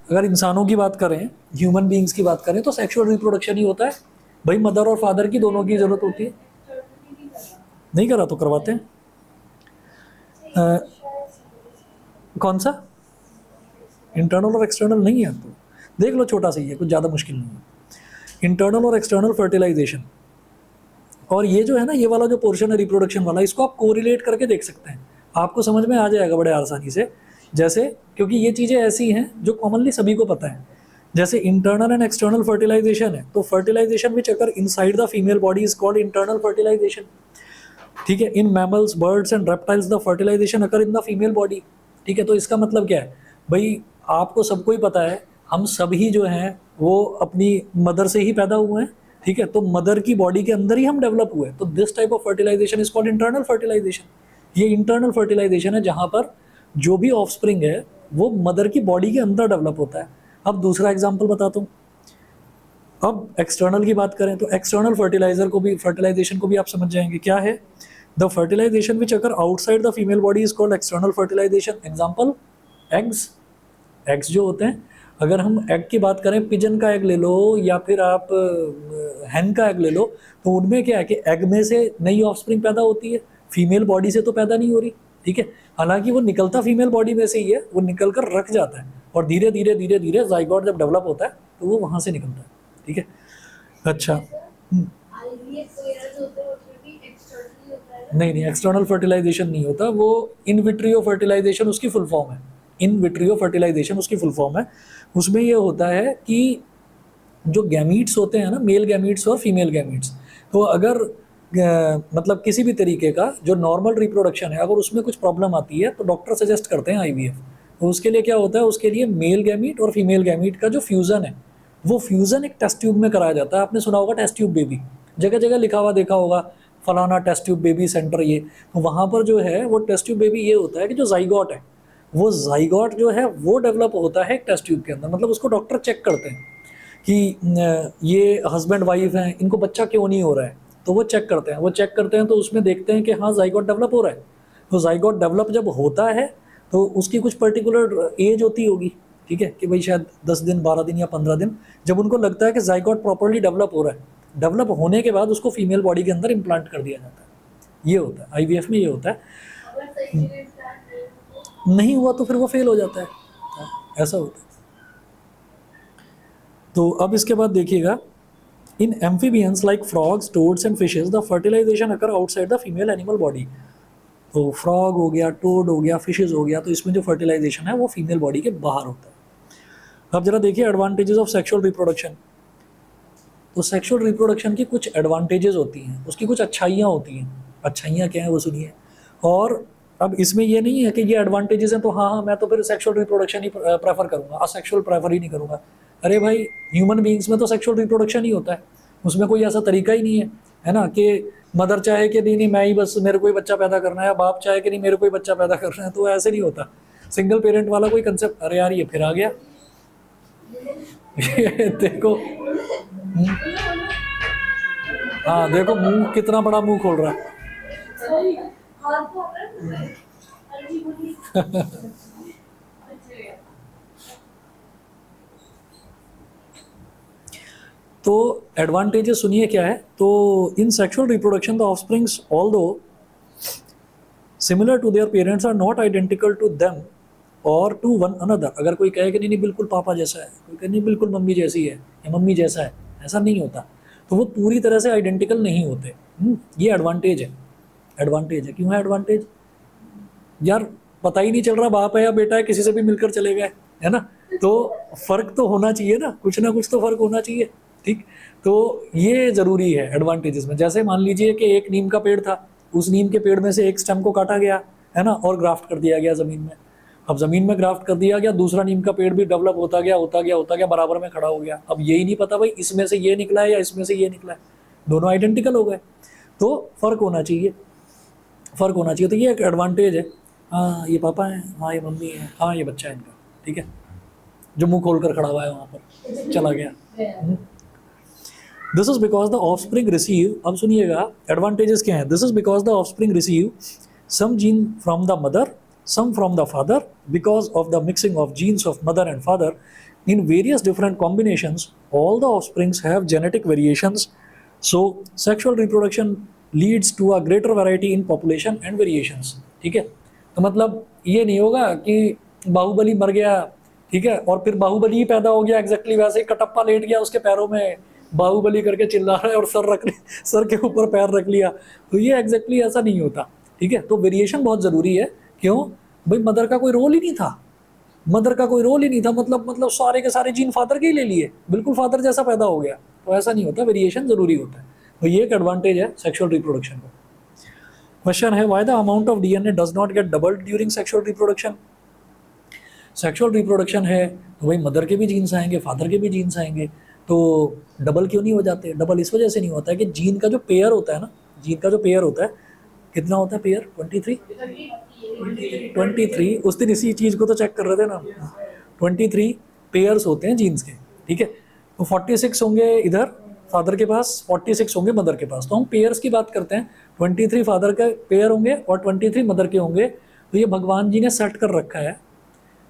अगर इंसानों की बात करें, ह्यूमन बीइंग्स की बात करें, तो सेक्सुअल रिप्रोडक्शन ही होता है भाई, मदर और फादर की दोनों की जरूरत होती है। नहीं करा तो करवाते हैं। कौन सा इंटरनल और एक्सटर्नल नहीं है, तो देख लो, छोटा सा ही है, कुछ ज़्यादा मुश्किल नहीं है। इंटरनल और एक्सटर्नल फर्टिलाइजेशन, और ये जो है ना, ये वाला जो पोर्शन है रिप्रोडक्शन वाला, इसको आप कोरिलेट करके देख सकते हैं, आपको समझ में आ जाएगा बड़े आसानी से। जैसे, क्योंकि ये चीज़ें ऐसी हैं जो कॉमनली सभी को पता है। जैसे इंटरनल एंड एक्सटर्नल फर्टिलाइजेशन है, तो fertilisation which occur inside the female body is called internal fertilisation. ठीक है, in mammals, birds and reptiles the fertilisation occur in the female body. ठीक है, तो इसका मतलब क्या है भाई, आपको सबको ही पता है, हम सभी जो हैं वो अपनी मदर से ही पैदा हुए हैं। ठीक है, तो मदर की बॉडी के अंदर ही हम डेवलप हुए, तो this type of fertilisation is called internal fertilisation. ये इंटरनल फर्टिलाइजेशन है जहां पर जो भी ऑफस्प्रिंग है वो मदर की बॉडी के अंदर डेवलप होता है। अब दूसरा एग्जाम्पल बताता हूँ। अब एक्सटर्नल की बात करें तो एक्सटर्नल फर्टिलाइजेशन को भी आप समझ जाएंगे क्या है। The fertilisation which occur outside the female body is called external fertilisation. Example, eggs. Eggs जो होते हैं, अगर हम एग की बात करें, पिजन का एग ले लो या फिर आप हैन का एग ले लो, तो उनमें क्या है कि एग में से नई ऑफस्प्रिंग पैदा होती है, फीमेल बॉडी से तो पैदा नहीं हो रही। ठीक है, हालांकि वो निकलता फीमेल बॉडी में से ही है, वो निकल कर रख जाता है और धीरे धीरे धीरे धीरे जाइगोट जब डेवलप होता है तो वो वहाँ से निकलता है। ठीक है, अच्छा। नहीं नहीं, एक्सटर्नल फर्टिलाइजेशन नहीं होता, वो इन विट्रियो फर्टिलाइजेशन उसकी फुल फॉर्म है। इन विट्रियो फर्टिलाइजेशन उसकी फुल फॉर्म है। उसमें ये होता है कि जो गैमीट्स होते हैं ना, मेल गैमीट्स और फीमेल गैमीट्स, तो अगर मतलब किसी भी तरीके का जो नॉर्मल रिप्रोडक्शन है, अगर उसमें कुछ प्रॉब्लम आती है तो डॉक्टर सजेस्ट करते हैं आईवीएफ। तो उसके लिए क्या होता है, उसके लिए मेल गैमीट और फीमेल गैमीट का जो फ्यूज़न है, वो फ्यूज़न एक टेस्ट ट्यूब में कराया जाता है। आपने सुना होगा टेस्ट ट्यूब बेबी, जगह जगह लिखा हुआ देखा होगा, फलाना टेस्ट ट्यूब बेबी सेंटर ये। तो वहाँ पर जो है वो टेस्ट ट्यूब बेबी ये होता है कि जो जाइगोट है, वो जाइगोट जो है वो डेवलप होता है एक टेस्ट ट्यूब के अंदर। मतलब उसको डॉक्टर चेक करते हैं कि ये हस्बैंड वाइफ हैं, इनको बच्चा क्यों नहीं हो रहा है, तो वो चेक करते हैं। वो चेक करते हैं तो उसमें देखते हैं कि हाँ जाइगोट डेवलप हो रहा है। तो जाइगोट डेवलप जब होता है तो उसकी कुछ पर्टिकुलर एज होती होगी। ठीक है, कि भाई शायद 10 दिन, 12 दिन या 15 दिन, जब उनको लगता है कि जाइगोट प्रॉपर्ली डेवलप हो रहा है, डेवलप होने के बाद उसको फीमेल बॉडी के अंदर इम्प्लांट कर दिया जाता है। ये होता है आईवीएफ में, ये होता है। नहीं हुआ तो फिर वो फेल हो जाता है, ऐसा होता है। तो अब इसके बाद देखिएगा, in amphibians like frogs, toads and fishes the fertilisation occur outside the female animal body. तो फ्रॉग हो गया, टोड हो गया, फिशेस हो गया, तो इसमें जो फर्टिलाइजेशन है वो फीमेल बॉडी के बाहर होता है। अब जरा देखिए एडवांटेजेस ऑफ सेक्सुअल रिप्रोडक्शन। तो सेक्सुअल रिप्रोडक्शन की कुछ एडवांटेजेस होती हैं, उसकी कुछ अच्छाइयाँ होती हैं। अच्छाइयाँ क्या हैं वो सुनिए। और अब इसमें ये नहीं है कि ये एडवांटेजेस हैं तो हाँ हाँ मैं तो फिर सेक्सुअल रिप्रोडक्शन ही प्रेफर करूँगा, असेक्सुअल प्रेफर ही नहीं करूँगा। अरे भाई, ह्यूमन बीइंग्स में तो सेक्सुअल रिप्रोडक्शन ही होता है, उसमें कोई ऐसा तरीका ही नहीं है ना, कि मदर चाहे कि नहीं नहीं मैं ही बस, मेरे को ही बच्चा पैदा करना है, या बाप चाहे कि नहीं मेरे को ही बच्चा पैदा करना है, तो ऐसे नहीं होता। सिंगल पेरेंट वाला कोई कंसेप्ट, अरे यार ये फिर आ गया देखो, हाँ देखो मुंह कितना बड़ा मुंह खोल रहा है। तो एडवांटेजेस सुनिए क्या है। तो in sexual reproduction the offsprings although similar to their parents are not identical to them और टू वन अनदर। अगर कोई कहे कि नहीं नहीं बिल्कुल पापा जैसा है, कोई कहे नहीं बिल्कुल मम्मी जैसी है या मम्मी जैसा है, ऐसा नहीं होता। तो वो पूरी तरह से आइडेंटिकल नहीं होते। ये एडवांटेज है। एडवांटेज है, क्यों है एडवांटेज यार, पता ही नहीं चल रहा बाप है या बेटा है, किसी से भी मिलकर चले गए, है ना। तो फर्क तो होना चाहिए ना कुछ तो फर्क होना चाहिए। ठीक, तो ये जरूरी है एडवांटेजेस में। जैसे मान लीजिए कि एक नीम का पेड़ था, उस नीम के पेड़ में से एक स्टेम को काटा गया, है ना, और ग्राफ्ट कर दिया गया ज़मीन में। अब ज़मीन में ग्राफ्ट कर दिया गया, दूसरा नीम का पेड़ भी डेवलप होता गया होता गया होता गया, बराबर में खड़ा हो गया। अब यही नहीं पता भाई इसमें से ये निकला है या इसमें से ये निकला है, दोनों आइडेंटिकल हो गए। तो फर्क होना चाहिए, फर्क होना चाहिए। तो ये एक एडवांटेज है। हाँ ये पापा है, हाँ ये मम्मी है, हाँ ये बच्चा है इनका। ठीक है, जो मुंह खोल कर खड़ा हुआ है वहाँ पर चला गया। This is because the offspring receive, अब सुनिएगा एडवांटेजेस क्या हैं। This is because the offspring receive some gene from the mother, some from the father. Because of the mixing of genes of mother and father, in various different combinations, all the offsprings have genetic variations, so sexual reproduction leads to a greater variety in population and variations. ठीक है, तो मतलब ये नहीं होगा कि बाहुबली मर गया, ठीक है, और फिर बाहुबली ही पैदा हो गया एग्जैक्टली वैसे ही, कटप्पा लेट गया उसके पैरों में, बाहुबली करके चिल्ला रहा है और सर के ऊपर पैर रख लिया, तो ये एग्जैक्टली ऐसा नहीं होता। ठीक है, तो वेरिएशन बहुत ज़रूरी है। क्यों भाई, मदर का कोई रोल ही नहीं था, मदर का कोई रोल ही नहीं था, मतलब सारे के सारे जीन फादर के ही ले लिए, बिल्कुल फादर जैसा पैदा हो गया, तो ऐसा नहीं होता, वेरिएशन ज़रूरी होता है। तो ये एक एडवांटेज है सेक्सुअल रिप्रोडक्शन का। क्वेश्चन है, why the amount of DNA does not gate doubled during sexual reproduction. Sexual reproduction है तो भाई मदर के भी जीन्स आएंगे, फादर के भी जीन्स आएंगे, तो डबल क्यों नहीं हो जाते? डबल इस वजह से नहीं होता है कि जीन का जो पेयर होता है ना, जीन का जो पेयर होता है, कितना होता है पेयर? 23 उस दिन इसी चीज़ को तो चेक कर रहे थे ना, 23 पेयर्स होते हैं जीन्स के। ठीक है, तो 46 होंगे इधर फादर के पास, 46 होंगे मदर के पास। तो हम पेयर्स की बात करते हैं, 23 फादर के पेयर होंगे और 23 मदर के होंगे। तो ये भगवान जी ने सेट कर रखा है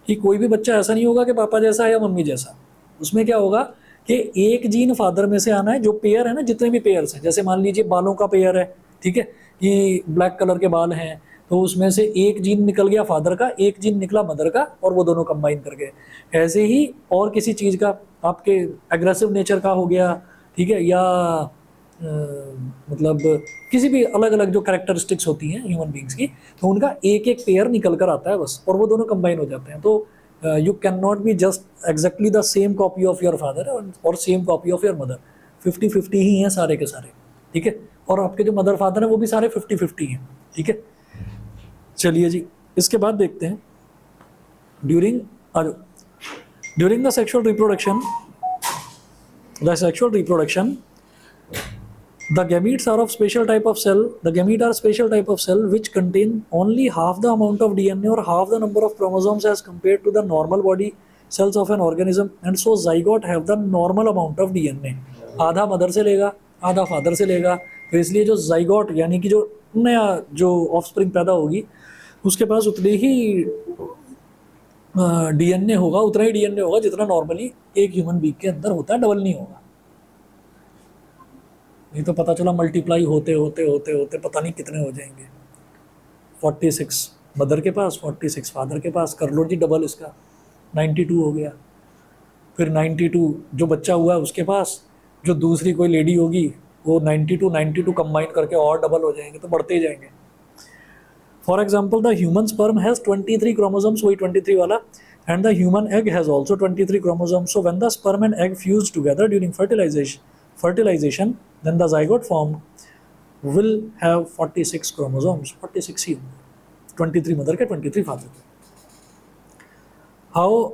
कि कोई भी बच्चा ऐसा नहीं होगा कि पापा जैसा है या मम्मी जैसा। उसमें क्या होगा कि एक जीन फादर में से आना है, जो पेयर है ना, जितने भी पेयर्स हैं, जैसे मान लीजिए बालों का पेयर है, ठीक है, कि ब्लैक कलर के बाल हैं, तो उसमें से एक जीन निकल गया फादर का, एक जीन निकला मदर का, और वो दोनों कंबाइन कर गए। ऐसे ही और किसी चीज़ का, आपके एग्रेसिव नेचर का हो गया, ठीक है, या मतलब किसी भी अलग अलग जो कैरेक्टरिस्टिक्स होती हैं ह्यूमन बींग्स की, तो उनका एक एक पेयर निकल कर आता है बस, और वो दोनों कंबाइन हो जाते हैं। तो you can not be just exactly the same copy of your father और same copy of your mother, 50-50 ही हैं सारे के सारे। ठीक है, और आपके जो मदर फादर हैं वो भी सारे 50-50 हैं। ठीक है, चलिए जी, इसके बाद देखते हैं during the sexual reproduction, the gametes are of special type of cell. The gamete are special type of cell which contain only half the amount of DNA or half the number of chromosomes as compared to the normal body cells of an organism, and so zygote have the normal amount of DNA. आधा mother से लेगा, आधा father से लेगा, तो इसलिए जो zygote यानी कि जो नया जो ऑफस्प्रिंग पैदा होगी उसके पास उतने ही डीएनए होगा, उतना ही डीएनए होगा जितना नॉर्मली एक ह्यूमन बीइंग के अंदर होता है, डबल नहीं होगा। नहीं तो पता चला मल्टीप्लाई होते होते होते होते पता नहीं कितने हो जाएंगे। 46 मदर के पास, 46 फादर के पास, कर लो जी डबल इसका, 92 हो गया। फिर 92 जो बच्चा हुआ है उसके पास, जो दूसरी कोई लेडी होगी वो 92 कंबाइन करके और डबल हो जाएंगे, तो बढ़ते ही जाएंगे। For example the human sperm has 23 chromosomes, वही 23 वाला, and the human egg has also 23 chromosomes. So when the sperm and egg fuse together during fertilization, then the zygote formed will have 46 chromosomes, 46 ही होंगे, 23 mother के, 23 father के। How,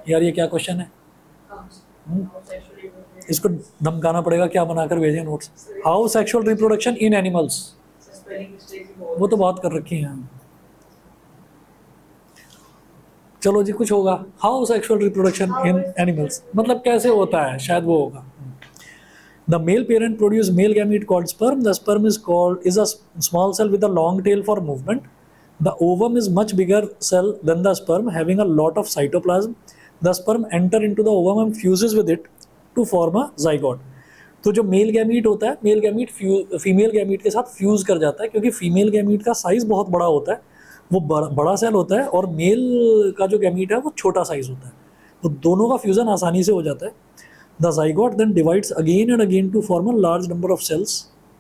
यार ये क्या question है? इसको धमकाना पड़ेगा, क्या बनाकर भेजें notes. How sexual reproduction in animals, वो तो बहुत कर रखी हैं। चलो जी, कुछ होगा। How sexual reproduction in animals, मतलब कैसे होता है, शायद वो होगा। The male parent produce male gamete called sperm. The sperm is a small cell with a long tail for movement. The ovum is much bigger cell than the sperm, having a lot of cytoplasm. The sperm enter into the ovum and fuses with it to form a zygote. तो जो male gamete होता है, male gamete female gamete के साथ fuse कर जाता है, क्योंकि फीमेल गैमीट का साइज़ बहुत बड़ा होता है, वो बड़ा सेल होता है, और मेल का जो गैमीट है वो छोटा साइज़ होता है, तो दोनों का फ्यूज़न आसानी से हो जाता है। The zygote then divides again and again to form a large number of cells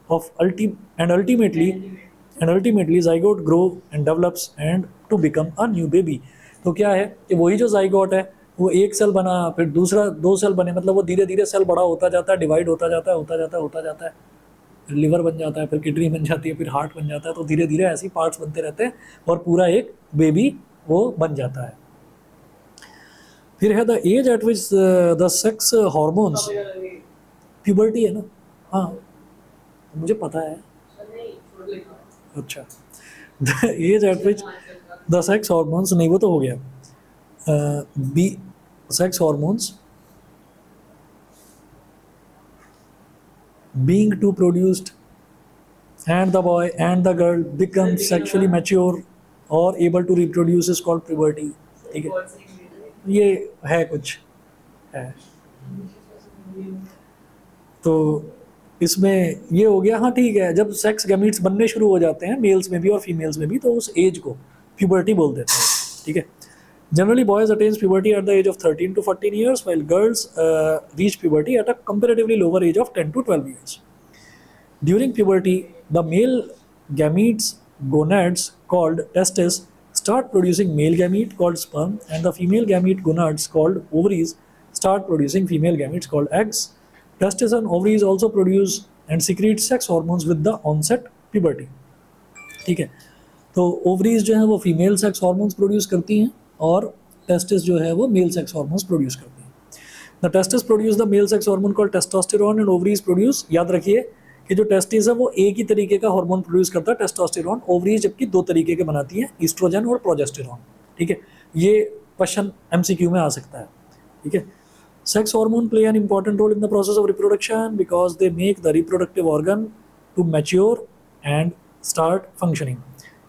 of ultimately zygote grow and develops and to become a new baby. तो क्या है कि वही जो zygote है वो एक सेल बना, फिर दूसरा 2 सेल बने, मतलब वो धीरे धीरे सेल बड़ा होता जाता है, डिवाइड होता जाता है, फिर लिवर बन जाता है, फिर किडनी बन जाती है, फिर हार्ट बन जाता है, तो धीरे धीरे ऐसे ही पार्ट्स बनते रहते हैं और पूरा एक बेबी वो बन जाता है। फिर है the age at which the sex hormones, puberty है ना, हाँ मुझे पता है, अच्छा। The age at which the sex hormones, नहीं वो तो हो गया, be sex hormones being to produced and the boy and the girl become sexually mature or able to reproduce is called puberty. ठीक है, ये है कुछ है। तो इसमें ये हो गया। हाँ ठीक है, जब सेक्स गैमीट्स बनने शुरू हो जाते हैं मेल्स में भी और फीमेल्स में भी, तो उस एज को प्यूबर्टी बोल देते हैं। ठीक है, generally boys attains puberty at the age of 13 to 14 years, while girls reach puberty at a comparatively lower age of 10 to 12 years. During puberty, the male gametes gonads called testes start producing male gamete called sperm, and the female gamete gonads called ovaries start producing female gametes called eggs. Testes and ovaries also produce and secrete sex hormones with the onset puberty. ठीक है, तो ovaries जो है वो female sex hormones produce करती हैं और testis जो है वो मेल सेक्स हार्मोन्स प्रोड्यूस करती हैं। The testis produce the mail sex hormone called testosterone and ovaries produce, याद रखिए कि जो टेस्टिस है वो एक ही तरीके का हार्मोन प्रोड्यूस करता है टेस्टोस्टेरोन, ओवरीज जबकि दो तरीके के बनाती हैं, ईस्ट्रोजन और प्रोजेस्टेरोन। ठीक है, ये क्वेश्चन एमसीक्यू में आ सकता है। ठीक है, sex hormone play an important role in the process of reproduction because they make the reproductive organ to mature and start functioning.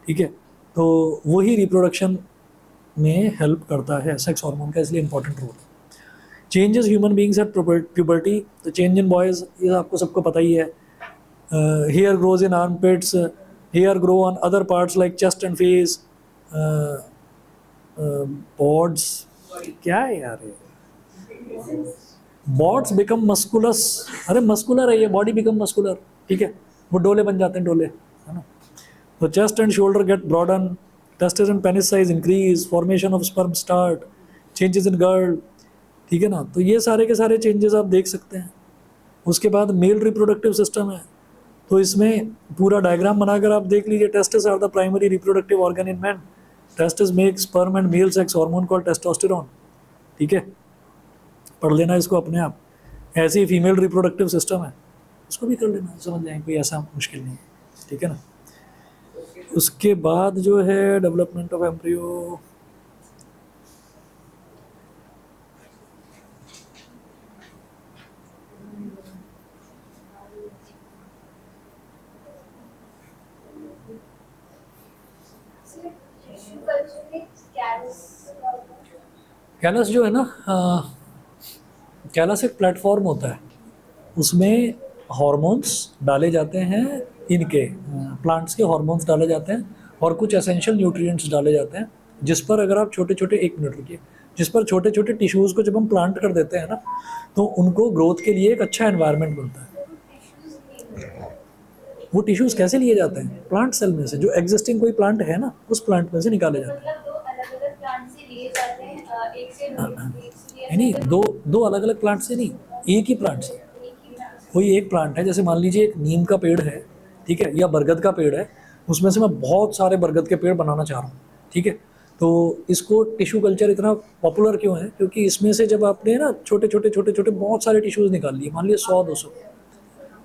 ठीक है, तो वही रिप्रोडक्शन में हेल्प करता है सेक्स हार्मोन का, इसलिए important role. Changes human beings at puberty, तो चेंज इन बॉयज़ ये आपको सबको पता ही है। Hair grows in armpits, hair grow on other parts like chest and face, bods, क्या है यार ये, बॉड्स बिकम मस्कुलस, अरे मस्कुलर है ये, बॉडी बिकम मस्कुलर। ठीक है, वो डोले बन जाते हैं, डोले, है ना। तो chest and shoulder get broaden, testis and penis size increase, formation of sperm start, changes in girl. ठीक है ना, तो ये सारे के सारे चेंजेस आप देख सकते हैं। उसके बाद मेल रिप्रोडक्टिव सिस्टम है, तो इसमें पूरा डायग्राम बनाकर आप देख लीजिए। Testis are the primary reproductive organ in man, testis make sperm and male sex hormone called testosterone. ठीक है, पढ़ लेना इसको अपने आप। ऐसी फीमेल रिप्रोडक्टिव सिस्टम है, उसको भी कर लेना, समझ जाएंगे, कोई ऐसा मुश्किल नहीं है। ठीक है ना। उसके बाद जो है डेवलपमेंट ऑफ एम्ब्रियो, कैलस जो है ना, कैलस एक प्लेटफॉर्म होता है, उसमें हॉर्मोन्स डाले जाते हैं, इनके प्लांट्स के हॉर्मोन्स डाले जाते हैं और कुछ एसेंशियल न्यूट्रिएंट्स डाले जाते हैं, जिस पर अगर आप छोटे छोटे, एक मिनट रुकिए, जिस पर छोटे छोटे टिश्यूज़ को जब हम प्लांट कर देते हैं ना, तो उनको ग्रोथ के लिए एक अच्छा एनवायरनमेंट मिलता है। वो टिश्यूज़ कैसे लिए जाते हैं? प्लांट सेल में से, जो एग्जिस्टिंग कोई प्लांट है ना, उस प्लांट में से निकाले जाते हैं। नहीं, दो अलग अलग प्लांट से नहीं, एक ही प्लांट से। कोई एक प्लांट है, जैसे मान लीजिए एक नीम का पेड़ है, ठीक है, या बरगद का पेड़ है, उसमें से मैं बहुत सारे बरगद के पेड़ बनाना चाह रहा हूँ। ठीक है, तो इसको टिश्यू कल्चर इतना पॉपुलर क्यों है? क्योंकि इसमें से जब आपने ना छोटे छोटे बहुत सारे टिश्यूज़ निकाल लिए, मान लीजिए 100-200,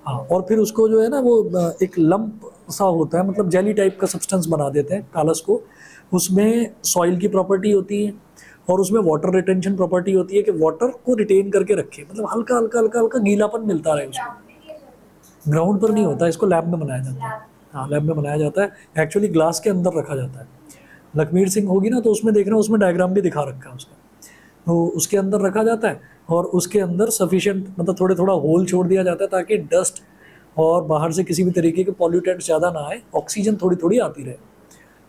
हाँ, और फिर उसको जो है ना वो एक लंप सा होता है, मतलब जेली टाइप का सब्सटेंस बना देते हैं कालस को। उसमें सॉइल की प्रॉपर्टी होती है और उसमें वाटर रिटेंशन प्रॉपर्टी होती है कि वाटर को रिटेन करके रखे, मतलब हल्का हल्का हल्का हल्का गीलापन मिलता रहे उसको। ग्राउंड पर नहीं होता, इसको लैब में बनाया जाता है। हाँ, लैब में बनाया जाता है, एक्चुअली ग्लास के अंदर रखा जाता है। लखमीर सिंह होगी ना, तो उसमें देख रहे हो, उसमें डायग्राम भी दिखा रखा है उसका। तो उसके अंदर रखा जाता है और उसके अंदर सफिशिएंट, मतलब थोड़ा होल छोड़ दिया जाता है ताकि डस्ट और बाहर से किसी भी तरीके के पॉल्यूटेंट्स ज़्यादा ना आए, ऑक्सीजन थोड़ी आती रहे,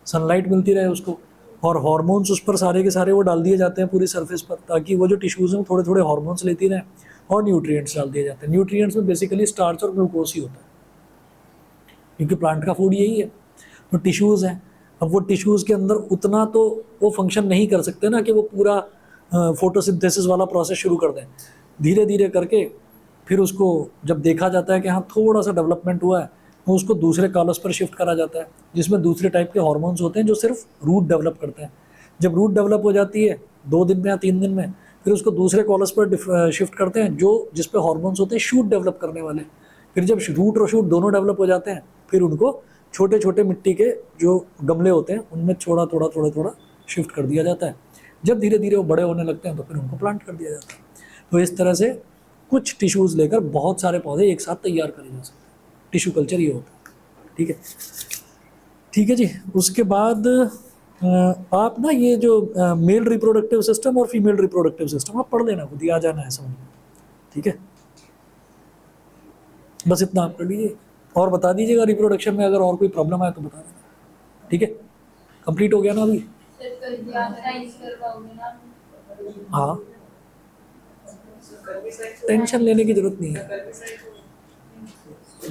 सनलाइट मिलती रहे उसको, और हार्मोन्स उस पर सारे के सारे वो डाल दिए जाते हैं पूरी सरफेस पर, ताकि वो जो टिश्यूज़ हैं वो थोड़े हार्मोन्स लेती रहें, और न्यूट्रिएंट्स डाल दिए जाते हैं। न्यूट्रिएंट्स में बेसिकली स्टार्च और ग्लूकोज ही होता है, क्योंकि प्लांट का फूड यही है। तो टिश्यूज़ हैं, अब वो टिश्यूज़ के अंदर उतना तो वो फंक्शन नहीं कर सकते ना कि वो पूरा फोटोसिंथेसिस वाला प्रोसेस शुरू कर दें। धीरे धीरे करके फिर उसको जब देखा जाता है कि हाँ थोड़ा सा डेवलपमेंट हुआ है, तो उसको दूसरे कॉलस पर शिफ्ट करा जाता है, जिसमें दूसरे टाइप के हार्मोन्स होते हैं जो सिर्फ रूट डेवलप करते हैं। जब रूट डेवलप हो जाती है 2 दिन में या 3 दिन में, फिर उसको दूसरे कॉलस पर शिफ्ट करते हैं जो जिस पे हार्मोन्स होते हैं शूट डेवलप करने वाले। फिर जब रूट और शूट दोनों डेवलप हो जाते हैं, फिर उनको छोटे छोटे मिट्टी के जो गमले होते हैं उनमें थोड़ा शिफ्ट कर दिया जाता है। जब धीरे धीरे वो बड़े होने लगते हैं तो फिर उनको प्लांट कर दिया जाता है। तो इस तरह से कुछ टिश्यूज़ लेकर बहुत सारे पौधे एक साथ तैयार करे जा सकते हैं। टिश्यू कल्चर ये होता है। ठीक है जी। उसके बाद आप ना ये जो मेल रिप्रोडक्टिव सिस्टम और फीमेल रिप्रोडक्टिव सिस्टम आप पढ़ लेना, खुद ही आ जाना है समझ में, ठीक है। बस इतना आप कर लीजिए और बता दीजिएगा रिप्रोडक्शन में अगर और कोई प्रॉब्लम आए तो बता देना, ठीक है। कंप्लीट हो गया ना अभी? हाँ, टेंशन लेने की जरूरत नहीं है,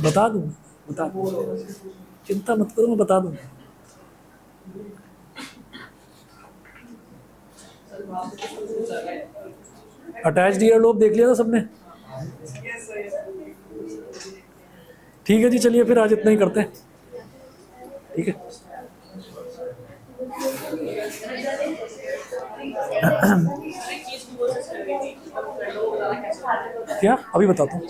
बता दूंगा, बता दूंगा, चिंता मत करो, मैं बता दूंगा। अटैच्ड ईयर लोब देख लिया था सबने? ठीक है जी, चलिए फिर आज इतना ही करते हैं, ठीक है। क्या अभी बताता हूँ।